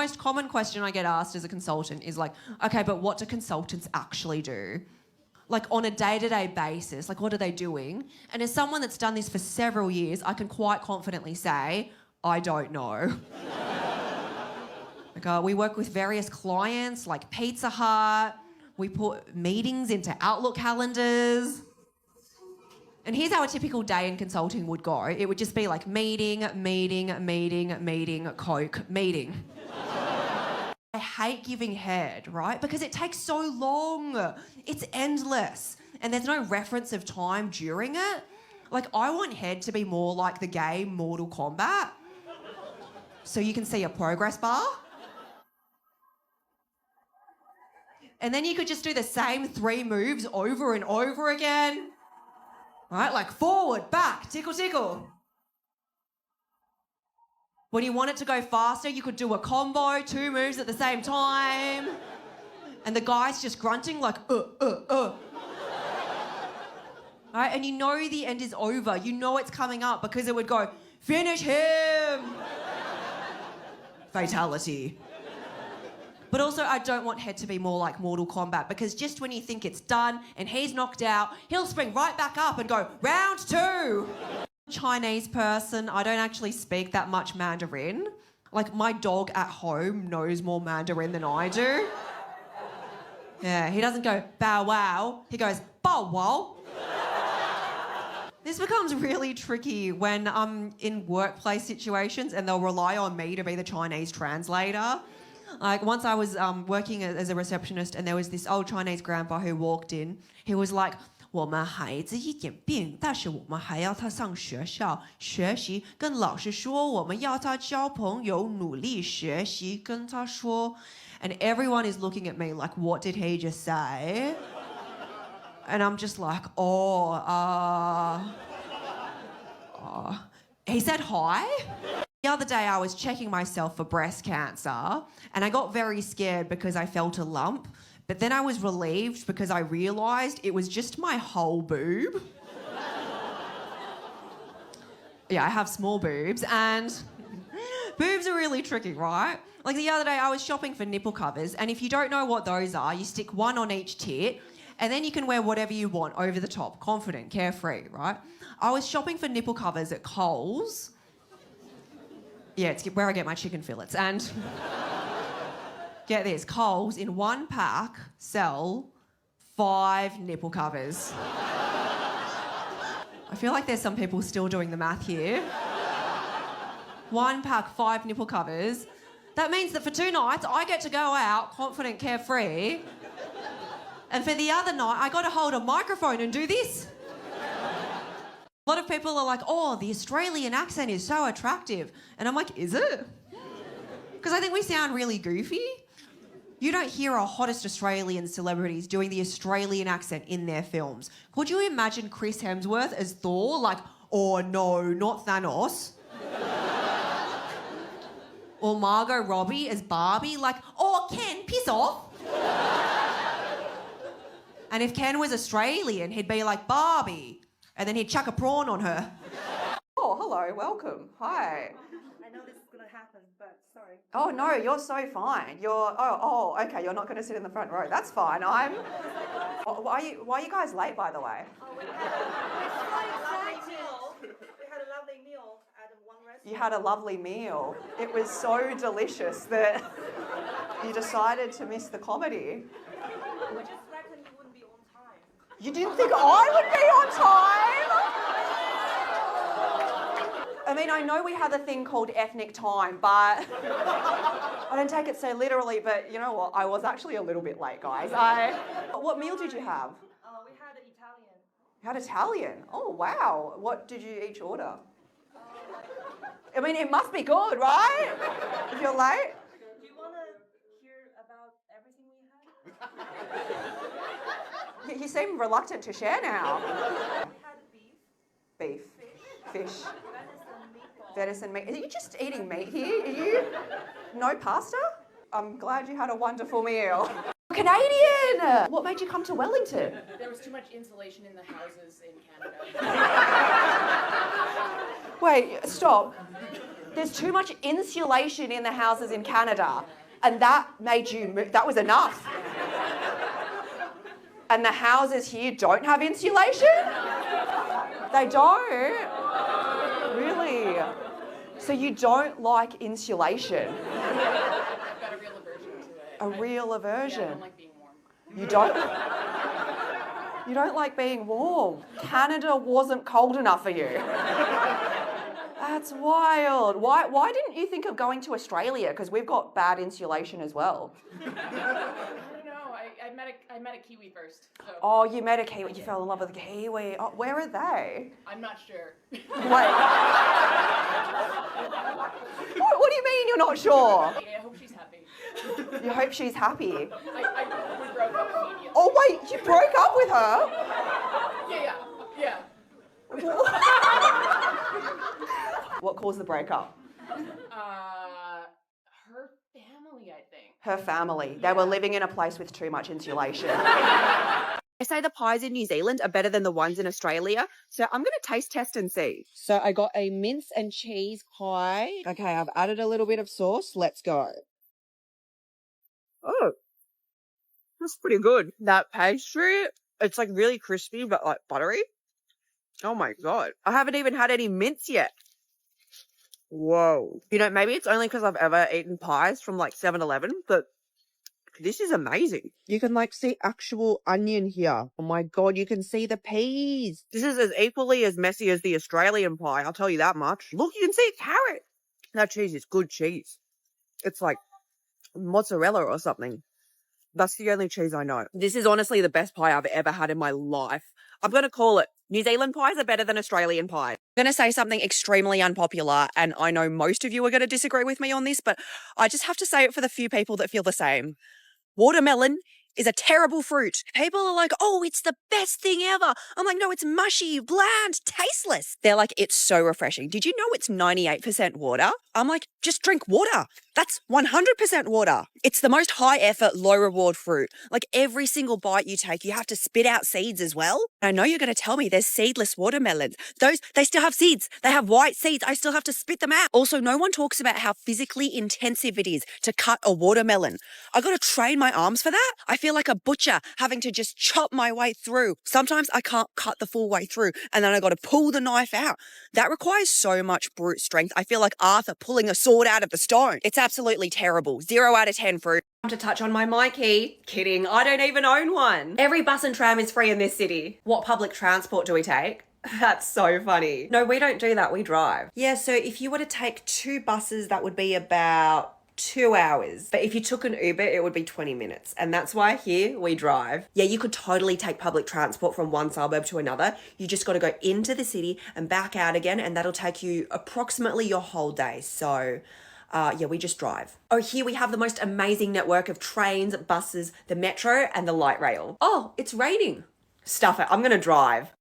most common question I get asked as a consultant is like, okay, but what do consultants actually do? Like on a day-to-day basis, like what are they doing? And as someone that's done this for several years, I can quite confidently say, I don't know. Like, we work with various clients like Pizza Hut. We put meetings into Outlook calendars. And here's how a typical day in consulting would go. It would just be like meeting, Coke, meeting. I hate giving head, right? Because it takes so long. It's endless. And there's no reference of time during it. Like, I want head to be more like the game Mortal Kombat. So you can see a progress bar. And then you could just do the same 3 moves over and over again. Right? Like forward, back, tickle, tickle. When you want it to go faster, you could do a combo, 2 moves at the same time. And the guy's just grunting like, Right? And you know the end is over. You know it's coming up because it would go, finish him. Fatality. But also, I don't want head to be more like Mortal Kombat because just when you think it's done and he's knocked out, he'll spring right back up and go, round 2. Chinese person, I don't actually speak that much Mandarin. Like, my dog at home knows more Mandarin than I do. Yeah, he doesn't go, bow wow. He goes, bow wow. This becomes really tricky when I'm in workplace situations and they'll rely on me to be the Chinese translator. Like, once I was working as a receptionist and there was this old Chinese grandpa who walked in. He was like, 我们孩子一点病，但是我们还要他上学校学习，跟老师说我们要他交朋友，努力学习，跟他说。And everyone is looking at me like, what did he just say? And I'm just like, he said hi. The other day I was checking myself for breast cancer and I got very scared because I felt a lump, but then I was relieved because I realised it was just my whole boob. Yeah, I have small boobs and boobs are really tricky, right? Like the other day I was shopping for nipple covers and if you don't know what those are, you stick one on each tit and then you can wear whatever you want over the top, confident, carefree, right? I was shopping for nipple covers at Coles. Yeah, it's where I get my chicken fillets. And get this, Coles in 1 pack sell 5 nipple covers. I feel like there's some people still doing the math here. 1 pack, 5 nipple covers. That means that for 2 nights, I get to go out confident, carefree. And for the other night, I got to hold a microphone and do this. A lot of people are like, oh, the Australian accent is so attractive. And I'm like, is it? Because I think we sound really goofy. You don't hear our hottest Australian celebrities doing the Australian accent in their films. Could you imagine Chris Hemsworth as Thor? Like, oh no, not Thanos. Or Margot Robbie as Barbie? Like, oh, Ken, piss off. And if Ken was Australian, he'd be like, Barbie. And then he'd chuck a prawn on her. Oh, hello, welcome. Hi. I know this is going to happen, but sorry. Oh, no, you're so fine. Okay, you're not going to sit in the front row. That's fine. Why are you guys late, by the way? We had a lovely meal at one restaurant. You had a lovely meal. It was so delicious that you decided to miss the comedy. We just reckoned you wouldn't be on time. You didn't think I would be on time? I mean, I know we have a thing called ethnic time, but I don't take it so literally, but you know what? I was actually a little bit late, guys. What meal did you have? We had Italian. You had Italian? Oh, wow. What did you each order? I mean, it must be good, right? If you're late? Do you want to hear about everything we had? You seem reluctant to share now. We had beef. Fish. Venison meatball. Venison meat. Are you just eating meat here? Are you... No pasta? I'm glad you had a wonderful meal. Canadian! What made you come to Wellington? There was too much insulation in the houses in Canada. Wait, stop. There's too much insulation in the houses in Canada. And that made you move. That was enough. And the houses here don't have insulation? They don't? Really? So you don't like insulation? I've got a real aversion to it. A real Yeah, I aversion? don't like being warm. You don't? You don't like being warm. Canada wasn't cold enough for you. That's wild. Why didn't you think of going to Australia? Because we've got bad insulation as well. I don't know. I met a Kiwi first. So Oh, you met a Kiwi. You fell in love with a Kiwi. Oh, where are they? I'm not sure. Wait. What do you mean you're not sure? I hope she's happy. You hope she's happy. We broke up immediately. Oh, wait, you broke up with her? Yeah. What caused the breakup? Her family, I think. Her family. They were living in a place with too much insulation. They say the pies in New Zealand are better than the ones in Australia, so I'm going to taste test and see. So I got a mince and cheese pie. Okay, I've added a little bit of sauce. Let's go. Oh, that's pretty good. That pastry, it's like really crispy but like buttery. Oh my God. I haven't even had any mince yet. Whoa. You know, maybe it's only because I've ever eaten pies from like 7-Eleven, but this is amazing. You can like see actual onion here. Oh my God, you can see the peas. This is as equally as messy as the Australian pie, I'll tell you that much. Look, you can see a carrot. That cheese is good cheese. It's like mozzarella or something. That's the only cheese I know. This is honestly the best pie I've ever had in my life. I'm going to call it. New Zealand pies are better than Australian pies. I'm going to say something extremely unpopular, and I know most of you are going to disagree with me on this, but I just have to say it for the few people that feel the same. Watermelon is a terrible fruit. People are like, oh, it's the best thing ever. I'm like, no, it's mushy, bland, tasteless. They're like, it's so refreshing. Did you know it's 98% water? I'm like, just drink water. That's 100% water. It's the most high effort, low reward fruit. Like every single bite you take, you have to spit out seeds as well. I know you're going to tell me there's seedless watermelons. Those, they still have seeds. They have white seeds. I still have to spit them out. Also, no one talks about how physically intensive it is to cut a watermelon. I got to train my arms for that. I feel like a butcher having to just chop my way through. Sometimes I can't cut the full way through and then I got to pull the knife out. That requires so much brute strength. I feel like Arthur pulling a sword out of the stone. It's absolutely terrible. 0 out of 10 fruit. To touch on my Mikey. Kidding, I don't even own one. Every bus and tram is free in this city. What public transport do we take? That's so funny. No, we don't do that, we drive. Yeah, so if you were to take 2 buses, that would be about 2 hours. But if you took an Uber, it would be 20 minutes. And that's why here we drive. Yeah, you could totally take public transport from one suburb to another. You just got to go into the city and back out again, and that'll take you approximately your whole day. So yeah, we just drive. Oh, here we have the most amazing network of trains, buses, the metro, and the light rail. Oh, it's raining. Stuff it, I'm gonna drive.